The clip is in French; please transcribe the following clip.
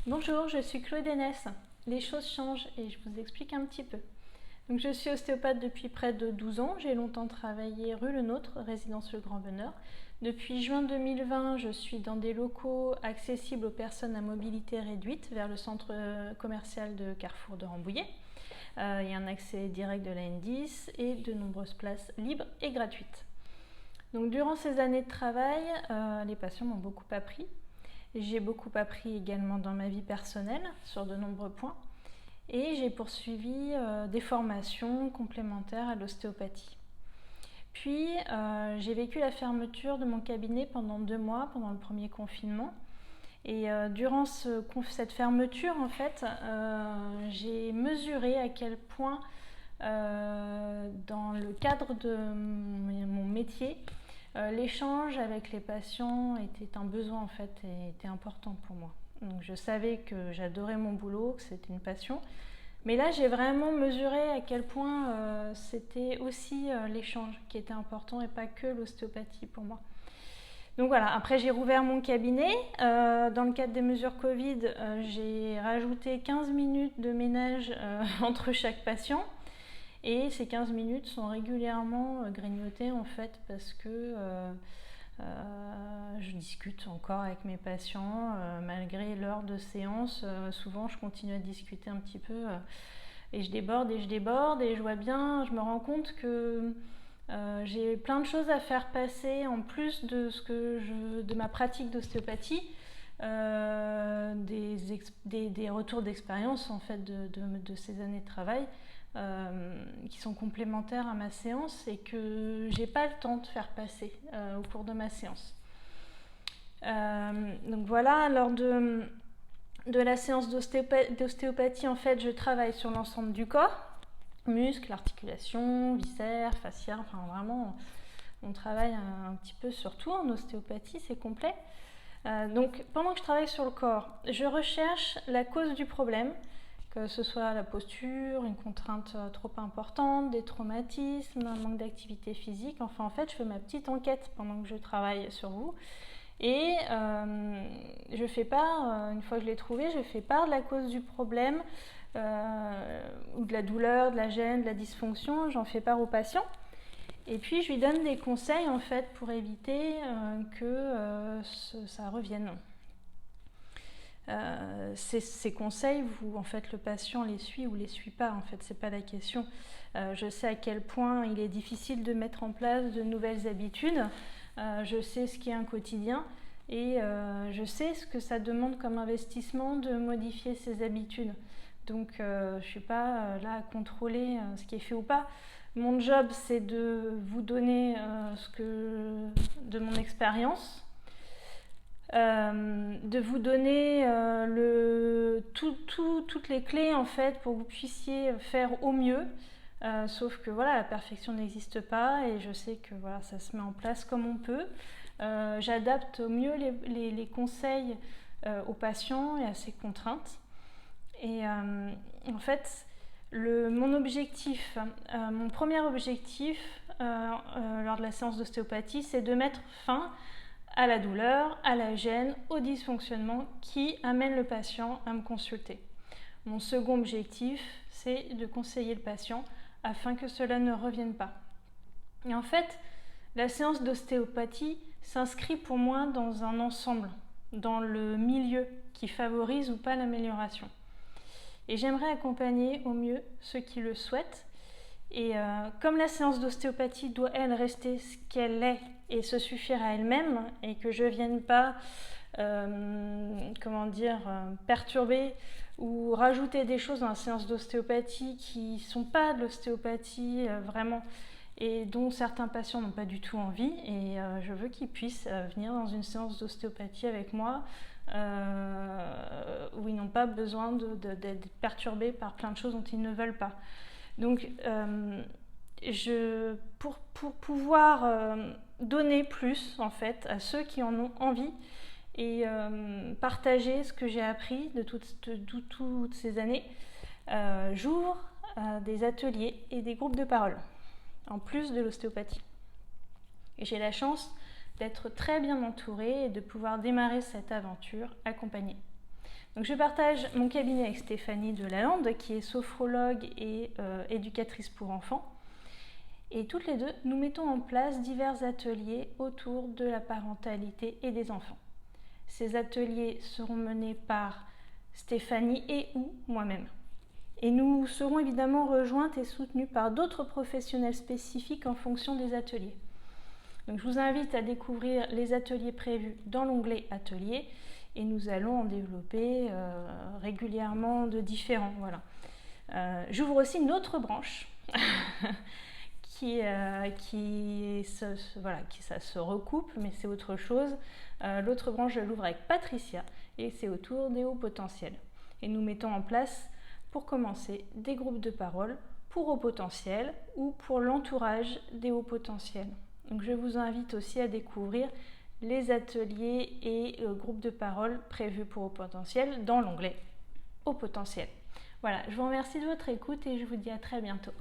Bonjour, je suis Chloé Dénès. Les choses changent et je vous explique un petit peu. Donc, je suis ostéopathe depuis près de 12 ans. J'ai longtemps travaillé rue Le Nôtre, résidence Le Grand Veneur. Depuis juin 2020, je suis dans des locaux accessibles aux personnes à mobilité réduite vers le centre commercial de Carrefour de Rambouillet. Il y a un accès direct de la N10 et de nombreuses places libres et gratuites. Donc, durant ces années de travail, les patients m'ont beaucoup appris. J'ai beaucoup appris également dans ma vie personnelle sur de nombreux points. Et j'ai poursuivi des formations complémentaires à l'ostéopathie. Puis j'ai vécu la fermeture de mon cabinet pendant 2 mois, pendant le premier confinement. Et durant cette fermeture, en fait, j'ai mesuré à quel point, dans le cadre de mon métier, l'échange avec les patients était un besoin en fait, et était important pour moi. Donc je savais que j'adorais mon boulot, que c'était une passion. Mais là, j'ai vraiment mesuré à quel point c'était aussi l'échange qui était important et pas que l'ostéopathie pour moi. Donc voilà, après j'ai rouvert mon cabinet. Dans le cadre des mesures Covid, j'ai rajouté 15 minutes de ménage entre chaque patient. Et ces 15 minutes sont régulièrement grignotées en fait parce que je discute encore avec mes patients malgré l'heure de séance. Souvent je continue à discuter un petit peu et je déborde et je vois bien, je me rends compte que j'ai plein de choses à faire passer en plus de ma pratique d'ostéopathie. Des retours d'expérience en fait de ces années de travail qui sont complémentaires à ma séance et que j'ai pas le temps de faire passer au cours de ma séance. Donc voilà, lors de la séance d'ostéopathie, en fait, je travaille sur l'ensemble du corps, muscles, articulations, viscères, fascia, enfin vraiment, on travaille un petit peu sur tout en ostéopathie, c'est complet. Donc pendant que je travaille sur le corps, je recherche la cause du problème, que ce soit la posture, une contrainte trop importante, des traumatismes, un manque d'activité physique. Enfin, en fait, je fais ma petite enquête pendant que je travaille sur vous. Et je fais part, une fois que je l'ai trouvé, je fais part de la cause du problème, ou de la douleur, de la gêne, de la dysfonction. J'en fais part au patient. Et puis, je lui donne des conseils, en fait, pour éviter que ça revienne. Ces conseils, en fait, le patient les suit ou les suit pas, en fait, c'est pas la question. Je sais à quel point il est difficile de mettre en place de nouvelles habitudes. Je sais ce qu'est un quotidien et je sais ce que ça demande comme investissement de modifier ses habitudes. Donc, je suis pas là à contrôler ce qui est fait ou pas. Mon job, c'est de vous donner de mon expérience. De vous donner toutes les clés en fait pour que vous puissiez faire au mieux, sauf que voilà, la perfection n'existe pas et je sais que voilà, ça se met en place comme on peut. J'adapte au mieux les conseils aux patients et à ses contraintes. Et en fait, mon objectif, mon premier objectif lors de la séance d'ostéopathie, c'est de mettre fin à la douleur, à la gêne, au dysfonctionnement qui amène le patient à me consulter. Mon second objectif, c'est de conseiller le patient afin que cela ne revienne pas. Et en fait, la séance d'ostéopathie s'inscrit pour moi dans un ensemble, dans le milieu qui favorise ou pas l'amélioration. Et j'aimerais accompagner au mieux ceux qui le souhaitent. Et comme la séance d'ostéopathie doit, elle, rester ce qu'elle est et se suffire à elle-même, et que je ne vienne pas perturber ou rajouter des choses dans la séance d'ostéopathie qui ne sont pas de l'ostéopathie vraiment, et dont certains patients n'ont pas du tout envie, et je veux qu'ils puissent venir dans une séance d'ostéopathie avec moi où ils n'ont pas besoin d'être perturbés par plein de choses dont ils ne veulent pas. Donc, pour pouvoir donner plus en fait à ceux qui en ont envie et partager ce que j'ai appris de toutes ces années, j'ouvre des ateliers et des groupes de parole, en plus de l'ostéopathie. Et j'ai la chance d'être très bien entourée et de pouvoir démarrer cette aventure accompagnée. Donc je partage mon cabinet avec Stéphanie Delalande, qui est sophrologue et éducatrice pour enfants. Et toutes les deux, nous mettons en place divers ateliers autour de la parentalité et des enfants. Ces ateliers seront menés par Stéphanie et ou moi-même. Et nous serons évidemment rejointes et soutenues par d'autres professionnels spécifiques en fonction des ateliers. Donc je vous invite à découvrir les ateliers prévus dans l'onglet Ateliers et nous allons en développer régulièrement de différents. Voilà. J'ouvre aussi une autre branche ça se recoupe, mais c'est autre chose. L'autre branche, je l'ouvre avec Patricia et c'est autour des hauts potentiels. Et nous mettons en place, pour commencer, des groupes de parole pour hauts potentiels ou pour l'entourage des hauts potentiels. Donc je vous invite aussi à découvrir les ateliers et groupes de parole prévus pour hauts potentiels dans l'onglet hauts potentiels. Voilà, je vous remercie de votre écoute et je vous dis à très bientôt.